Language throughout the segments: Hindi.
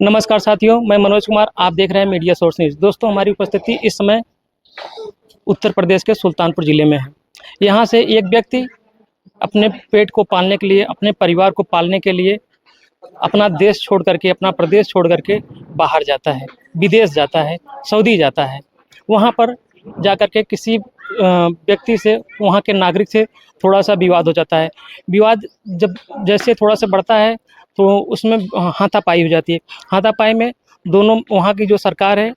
नमस्कार साथियों, मैं मनोज कुमार। आप देख रहे हैं मीडिया सोर्स न्यूज़। दोस्तों, हमारी उपस्थिति इस समय उत्तर प्रदेश के सुल्तानपुर ज़िले में है। यहाँ से एक व्यक्ति अपने पेट को पालने के लिए, अपने परिवार को पालने के लिए अपना देश छोड़ करके, अपना प्रदेश छोड़ करके बाहर जाता है, विदेश जाता है, सऊदी जाता है। वहाँ पर जाकर के किसी व्यक्ति से, वहाँ के नागरिक से थोड़ा-सा विवाद हो जाता है। विवाद जब जैसे थोड़ा सा बढ़ता है तो उसमें हाथापाई हो जाती है। हाथापाई में दोनों, वहाँ की जो सरकार है,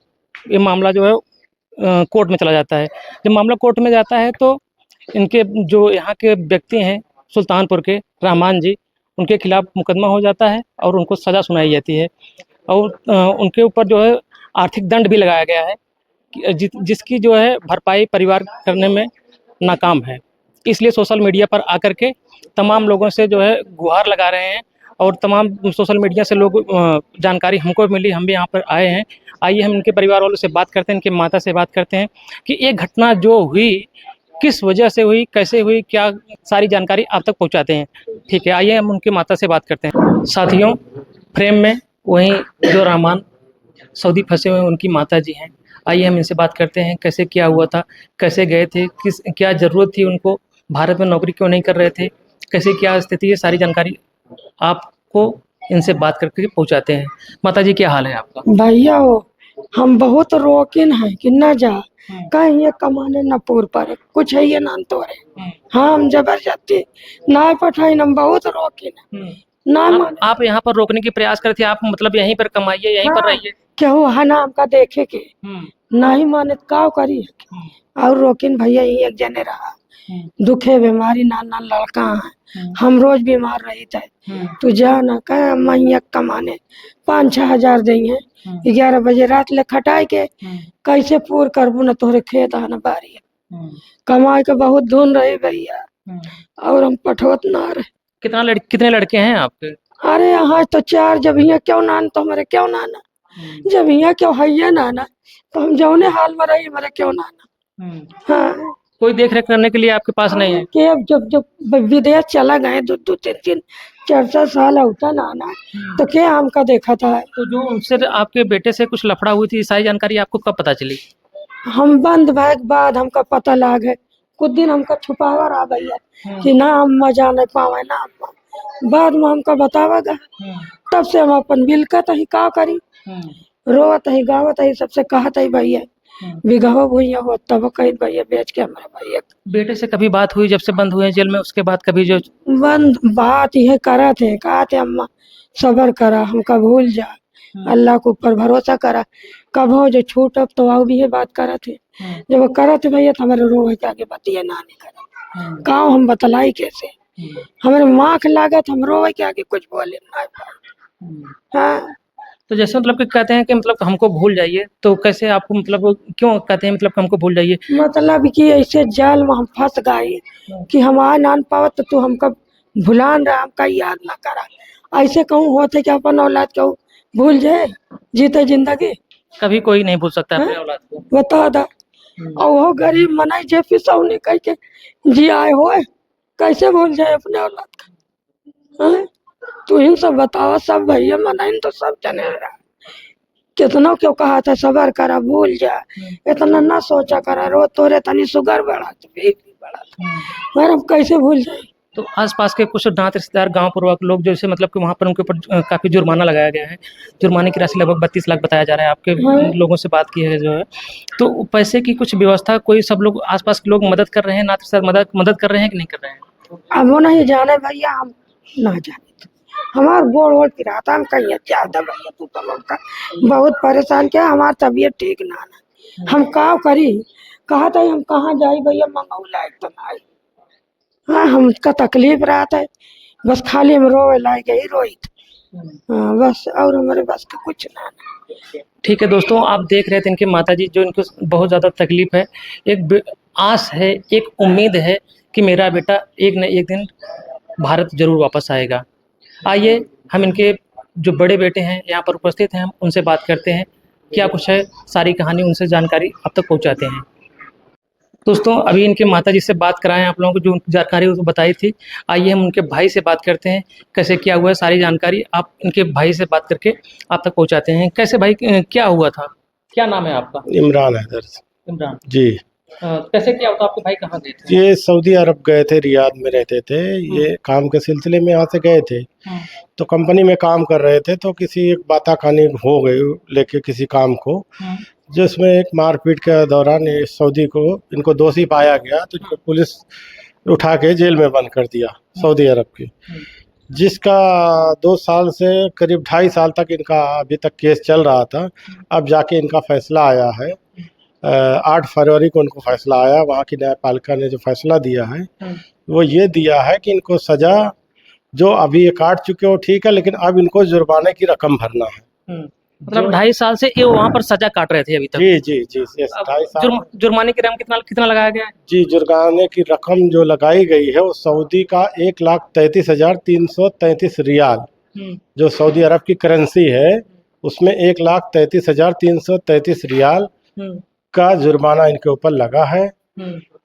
ये मामला जो है कोर्ट में चला जाता है। जब मामला कोर्ट में जाता है तो इनके जो यहाँ के व्यक्ति हैं, सुल्तानपुर के रहमान जी, उनके खिलाफ मुकदमा हो जाता है और उनको सज़ा सुनाई जाती है और उनके ऊपर जो है आर्थिक दंड भी लगाया गया है कि जिसकी जो है भरपाई परिवार करने में नाकाम है। इसलिए सोशल मीडिया पर आकर के तमाम लोगों से जो है गुहार लगा रहे हैं और तमाम सोशल मीडिया से लोग जानकारी हमको मिली, हम भी यहाँ पर आए हैं। आइए हम इनके परिवार वालों से बात करते हैं, इनके माता से बात करते हैं कि ये घटना जो हुई किस वजह से हुई, कैसे हुई, क्या सारी जानकारी आप तक पहुँचाते हैं। ठीक है, आइए हम उनकी माता से बात करते हैं। साथियों, फ्रेम में वहीं जो रहमान सऊदी फंसे हुए हैं, उनकी माता जी हैं। आइए हम इनसे बात करते हैं, कैसे क्या हुआ था, कैसे गए थे, किस क्या ज़रूरत थी उनको, भारत में नौकरी क्यों नहीं कर रहे थे, कैसे क्या स्थिति है, सारी जानकारी आपको इनसे बात करके पहुँचाते हैं। माताजी, क्या हाल है आपका? भैया हो, हम बहुत रोकिन है कि न जा कहीं ये कमाने न पूर पर कुछ है ये नान तोरे। हाँ, हम जबरदस्ती ना पठाई, हम बहुत रोकिन ना माने। आप यहाँ पर रोकने की प्रयास करते थे, आप मतलब यहीं पर कमाइए, यहीं पर रहिए। क्यों है ना हमका देखे के नहीं माने का करी और रोकिन भैया ही एक जने रहा दुखे बीमारी ना लड़का है, हम रोज बीमार रही थे। तू जा ना कह मैया कमाने 5-6 हजार देंगे, 11 बजे रात ले खटाई के कैसे पूर करबू न तोहरे खेत आना बारी कमाई के बहुत धुन रही भैया और हम पठोत ना रहे। कितने लड़के हैं आपके? अरे यहाँ तो 4, जब यहाँ क्यों नान तो हमारे क्यों नाना, जब यहाँ क्यों है नाना तो हम जौने हाल में रही हमारे क्यों नाना। हाँ, कोई देख रेख करने के लिए आपके पास नहीं है? के जब जब विदेश चला गए 2-3 4 साल होता नाना तो क्या हमका देखा था। तो जो उनसे आपके बेटे से कुछ लफड़ा हुई थी, सारी जानकारी आपको कब पता चली? हम बंद भय के बाद हमका पता लाग है, कुछ दिन हमका छुपावा रहा भैया कि ना हम मजा नहीं पावे ना, बाद में हमका बतावेगा। तब से हम अपन बिलकत ही का करी, रोवत ही गावत ही सबसे कहत ही भैया बिगाहो भैया हो, तब कही भैया बेच के हमारे भैया। बेटे से कभी बात हुई जब से बंद हुए जेल में, उसके बाद कभी जो बंद बात यह करा थे, कहा थे अम्मा सबर करा, हमका भूल जा, अल्लाह के ऊपर भरोसा करा, कब हो जो छूट अब तो आओ भी है बात करा थे। जब वो करा थे भैया तो हमारे रोह के आगे बतिया ना नहीं करा, गाँव हम बतलाई कैसे, हमारे माँख लागत हम रोह के आगे कुछ बोले ना। हाँ, तो जैसे मतलब कि कहते हैं कि मतलब हमको भूल जाइए, तो कैसे आपको मतलब क्यों कहते हैं मतलब कि हमको भूल जाइए? मतलब कि ऐसे जाल में हम फंस गए कि हम आ ना पावत तो तू हमका भुलान रहा, हमका याद ना करा। ऐसे कहूँ होते कि अपन औलाद कहूँ भूल जाए जीते जिंदगी, कभी कोई नहीं भूल सकता अपने औलाद को। बता दा। और वो गरीब मनाई जे फिसौनी कह के जी आए हो, कैसे भूल जाए अपने औलाद का। तू ही सब बतावा, सब भैया मनाइन तो सब जने रहा, कितना क्यों कहा था सबर करा भूल जा, इतना ना सोचा करा, रो तोरे तनी शुगर बढ़ा तो बीपी बढ़ा था, मगर हम कैसे भूल जाए। तो आसपास के कुछ नात रिश्तेदार, गांव पूर्वक लोग जैसे मतलब कि वहाँ पर उनके ऊपर काफ़ी जुर्माना लगाया गया है। जुर्माने की राशि लगभग 32 लाख बताया जा रहा है। आपके लोगों से बात की है जो है, तो पैसे की कुछ व्यवस्था कोई, सब लोग आसपास के लोग मदद कर रहे हैं, नात रिश्तेदार मदद कर रहे हैं कि नहीं कर रहे हैं? अब वो नहीं जाने भैया, हम ना जाने हमार गोड़ वोड़ फिराता, हम कहीं ज्यादा भैया तू तो लोग का बहुत परेशान किया, हमार तबीयत ठीक ना ना, हम का करी, कहा था हम कहाँ जाई भैया, मंगाऊ लायक तो नहीं। हाँ, हमका तकलीफ रहा था, बस खाली हम रोए लायक ही रोई। हाँ बस, और हमारे बस का कुछ ना। ठीक है दोस्तों, आप देख रहे थे इनके माताजी, जो इनको बहुत ज़्यादा तकलीफ है। एक आस है, एक उम्मीद है कि मेरा बेटा एक न एक दिन भारत जरूर वापस आएगा। आइए हम इनके जो बड़े बेटे हैं यहाँ पर उपस्थित हैं, हम उनसे बात करते हैं, क्या कुछ है, सारी कहानी उनसे जानकारी अब तक पहुँचाते हैं। दोस्तों अभी इनके माताजी से बात कराएं, आप लोगों को जो जानकारी वो बताई थी। आइए हम उनके भाई से बात करते हैं, कैसे क्या हुआ है सारी जानकारी आप इनके भाई से बात करके आप तक पहुंचाते हैं। कैसे भाई क्या हुआ था, क्या नाम है आपका? इमरान हैदर। इमरान। जी, कैसे क्या होता, आपके भाई कहाँ गए थे? ये सऊदी अरब गए थे, रियाद में रहते थे। ये काम के सिलसिले में यहाँ से गए थे, तो कंपनी में काम कर रहे थे, तो किसी एक बाताखानी हो गई लेके किसी काम को, जिसमें एक मारपीट के दौरान ये सऊदी को इनको दोषी पाया गया, तो इनको पुलिस उठा के जेल में बंद कर दिया सऊदी अरब की, जिसका 2 साल से करीब 2.5 साल तक इनका अभी तक केस चल रहा था। अब जाके इनका फैसला आया है। 8 फरवरी को उनको फैसला आया। वहाँ की न्यायपालिका ने जो फैसला दिया है वो ये दिया है कि इनको सज़ा जो अभी ये काट चुके हो ठीक है, लेकिन अब इनको जुर्माने की रकम भरना है। मतलब 2.5 साल से ये वहाँ पर सजा काट रहे थे अभी तक? जी जी जी, 2.5 साल। जुर्माने की रकम कितना कितना लगाया गया है? जी, जुर्माने की रकम जो लगाई गई है वो सऊदी का 1,33,333 रियाल, जो सऊदी अरब की करेंसी है, उसमें 1,33,333 रियाल का जुर्माना इनके ऊपर लगा है,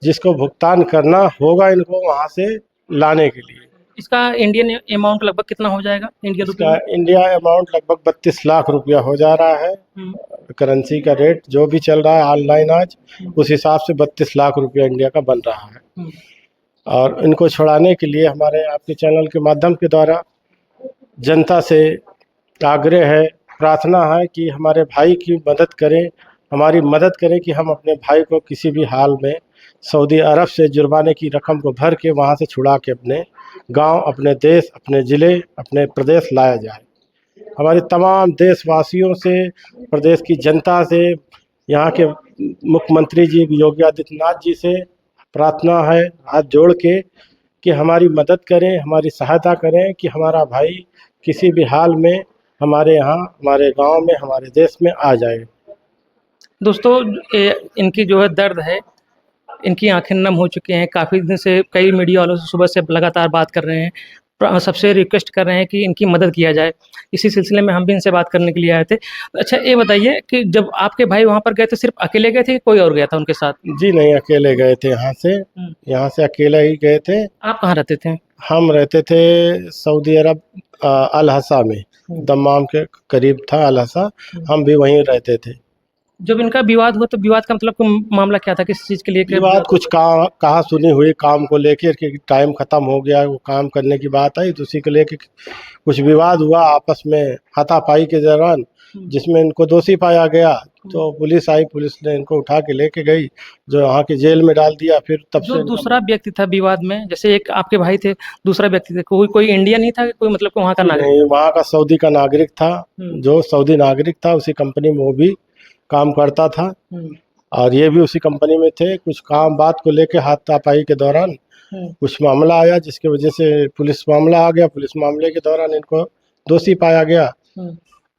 जिसको भुगतान करना होगा इनको वहाँ से लाने के लिए। इसका इंडियन अमाउंट लगभग कितना हो जाएगा इंडियन रुपये में? इंडिया अमाउंट लगभग 32 लाख रुपया हो जा रहा है। करेंसी का रेट जो भी चल रहा है ऑनलाइन आज, उस हिसाब से 32 लाख रुपया इंडिया का बन रहा है। और इनको छुड़ाने के लिए हमारे आपके चैनल के माध्यम के द्वारा जनता से आग्रह है, प्रार्थना है कि हमारे भाई की मदद करें, हमारी मदद करें कि हम अपने भाई को किसी भी हाल में सऊदी अरब से जुर्माने की रकम को भर के वहाँ से छुड़ा के अपने गांव, अपने देश, अपने ज़िले, अपने प्रदेश लाया जाए। हमारे तमाम देशवासियों से, प्रदेश की जनता से, यहाँ के मुख्यमंत्री जी योगी आदित्यनाथ जी से प्रार्थना है हाथ जोड़ के कि हमारी मदद करें, हमारी सहायता करें कि हमारा भाई किसी भी हाल में हमारे यहाँ, हमारे गांव में, हमारे देश में आ जाए। दोस्तों इनकी जो है दर्द है, इनकी आंखें नम हो चुकी हैं। काफ़ी दिन से कई मीडिया वालों से सुबह से लगातार बात कर रहे हैं, सबसे रिक्वेस्ट कर रहे हैं कि इनकी मदद किया जाए। इसी सिलसिले में हम भी इनसे बात करने के लिए आए थे। अच्छा ये बताइए कि जब आपके भाई वहाँ पर गए थे, सिर्फ अकेले गए थे कि कोई और गया था उनके साथ? जी नहीं, अकेले गए थे। यहाँ से अकेले ही गए थे। आप कहाँ रहते थे? हम रहते थे सऊदी अरब अल हसा में, दम्माम के करीब था अल हसा, हम भी वहीं रहते थे। जब इनका विवाद हुआ तो विवाद का मतलब मामला क्या था, किस चीज़ के लिए? विवाद कुछ कहा सुनी हुई काम को लेकर कि टाइम ख़त्म हो गया, वो काम करने की बात आई, तो उसी को लेकर कुछ विवाद हुआ आपस में हाथापाई के दौरान, जिसमें इनको दोषी पाया गया। तो पुलिस आई, पुलिस ने इनको उठा के लेके गई, जो यहाँ की जेल में डाल दिया। फिर तब जो से दूसरा व्यक्ति था विवाद में, जैसे एक आपके भाई थे, दूसरा व्यक्ति थे, कोई इंडियन ही था, कोई मतलब वहाँ का नागरिक? नहीं, वहाँ का सऊदी का नागरिक था, जो सऊदी नागरिक था, उसी कंपनी में वो भी काम करता था और ये भी उसी कंपनी में थे। कुछ काम बात को लेके हाथापाई के दौरान कुछ मामला आया, जिसकी वजह से पुलिस मामला आ गया। पुलिस मामले के दौरान इनको दोषी पाया गया,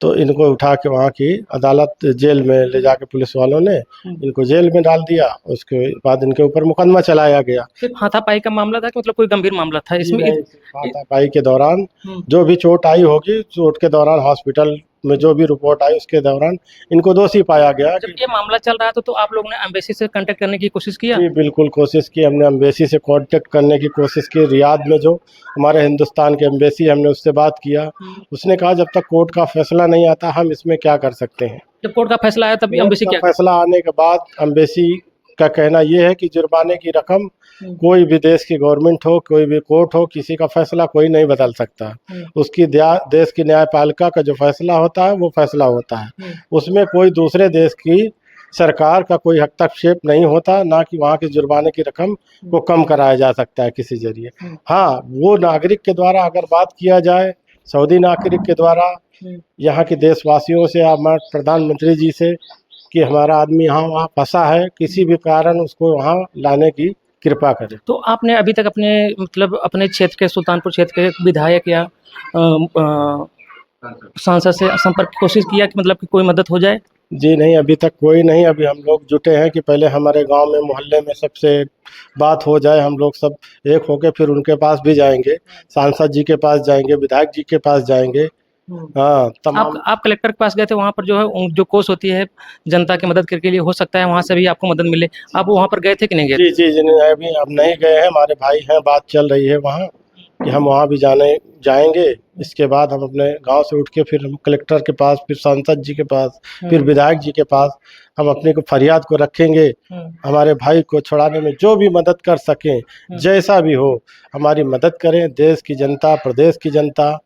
तो इनको उठा के वहाँ की अदालत जेल में ले जाके पुलिस वालों ने इनको जेल में डाल दिया। उसके बाद इनके ऊपर मुकदमा चलाया गया। सिर्फ हाथापाई का मामला था कि मतलब कोई गंभीर मामला था इसमें? हाथापाई के दौरान जो भी चोट आई होगी, चोट के दौरान हॉस्पिटल में जो भी रिपोर्ट आई, उसके दौरान इनको दोषी पाया गया। जब ये मामला चल रहा था तो आप लोगों ने एम्बेसी से कांटेक्ट करने की कोशिश किया? जी बिल्कुल कोशिश की, हमने एम्बेसी से कांटेक्ट करने की कोशिश की। रियाद में जो हमारे हिंदुस्तान के एम्बेसी, हमने उससे बात किया। उसने कहा जब तक कोर्ट का फैसला नहीं आता हम इसमें क्या कर सकते हैं। जब कोर्ट का फैसला आया तब एम्बेसी क्या? फैसला आने के बाद एम्बेसी का कहना यह है कि जुर्माने की रकम कोई भी देश की गवर्नमेंट हो, कोई भी कोर्ट हो, किसी का फैसला कोई नहीं बदल सकता। उसकी देश की न्यायपालिका का जो फैसला होता है वो फैसला होता है। उसमें कोई दूसरे देश की सरकार का कोई हस्तक्षेप नहीं होता, ना कि वहाँ के जुर्माने की रकम को कम कराया जा सकता है किसी जरिए। हाँ, वो नागरिक के द्वारा अगर बात किया जाए, सऊदी नागरिक के द्वारा यहाँ के देशवासियों से, हमारे प्रधानमंत्री जी से, कि हमारा आदमी यहाँ वहाँ फंसा है, किसी भी कारण उसको वहाँ लाने की कृपा करें। तो आपने अभी तक अपने मतलब अपने क्षेत्र के, सुल्तानपुर क्षेत्र के विधायक या सांसद से संपर्क की कोशिश किया कि मतलब कि कोई मदद हो जाए? जी नहीं, अभी तक कोई नहीं। अभी हम लोग जुटे हैं कि पहले हमारे गांव में, मोहल्ले में सबसे बात हो जाए, हम लोग सब एक होके फिर उनके पास भी जाएंगे, सांसद जी के पास जाएंगे, विधायक जी के पास जाएंगे, हाँ तमाम। आप कलेक्टर के पास गए थे, वहाँ पर जो है जो कोष होती है जनता की मदद के लिए, हो सकता है वहाँ से भी आपको मदद मिले। आप वहाँ पर गए थे कि नहीं गए थे? जी जी जी नहीं, अभी अब नहीं गए हैं, हमारे भाई हैं, बात चल रही है वहाँ कि हम वहाँ भी जाएंगे। इसके बाद हम अपने गांव से उठ के फिर हम कलेक्टर के पास, फिर सांसद जी के पास, फिर विधायक जी के पास हम अपने को फरियाद को रखेंगे। हमारे भाई को छुड़ाने में जो भी मदद कर सकें, जैसा भी हो हमारी मदद करें। देश की जनता, प्रदेश की जनता,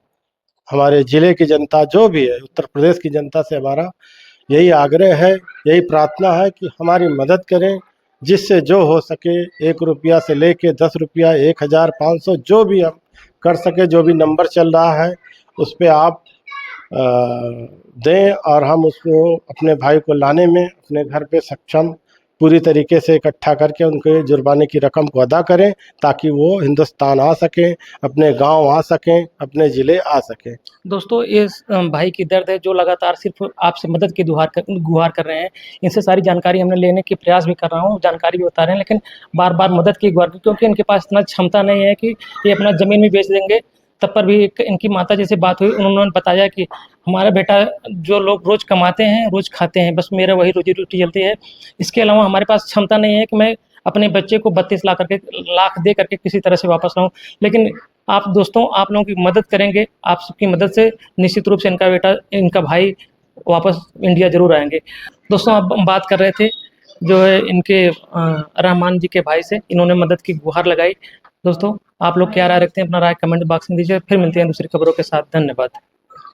हमारे ज़िले की जनता, जो भी है उत्तर प्रदेश की जनता से हमारा यही आग्रह है, यही प्रार्थना है कि हमारी मदद करें, जिससे जो हो सके। 1 रुपया से लेके 10 रुपया, 1000, 500 जो भी हम कर सके, जो भी नंबर चल रहा है उस पे आप दें, और हम उसको अपने भाई को लाने में अपने घर पे सक्षम पूरी तरीके से इकट्ठा करके उनके जुर्माने की रकम को अदा करें, ताकि वो हिंदुस्तान आ सकें, अपने गांव आ सकें, अपने ज़िले आ सकें। दोस्तों ये भाई की दर्द है जो लगातार सिर्फ आपसे मदद की गुहार कर रहे हैं। इनसे सारी जानकारी हमने लेने के प्रयास भी कर रहा हूँ, जानकारी भी बता रहे हैं, लेकिन बार बार मदद की गुहार, क्योंकि इनके पास इतना क्षमता नहीं है कि ये अपना ज़मीन भी बेच देंगे। तब पर भी इनकी माता जी से बात हुई, उन्होंने बताया कि हमारा बेटा, जो लोग रोज़ कमाते हैं रोज़ खाते हैं, बस मेरा वही रोजी रोटी चलती है। इसके अलावा हमारे पास क्षमता नहीं है कि मैं अपने बच्चे को 32 लाख दे करके किसी तरह से वापस लाऊं। लेकिन आप दोस्तों, आप लोगों की मदद करेंगे, आप सबकी मदद से निश्चित रूप से इनका बेटा, इनका भाई वापस इंडिया ज़रूर आएंगे। दोस्तों, अब हम बात कर रहे थे जो है इनके रहमान जी के भाई से, इन्होंने मदद की गुहार लगाई। दोस्तों, आप लोग क्या राय रखते हैं, अपना राय कमेंट बॉक्स में दीजिए। फिर मिलते हैं दूसरी खबरों के साथ। धन्यवाद।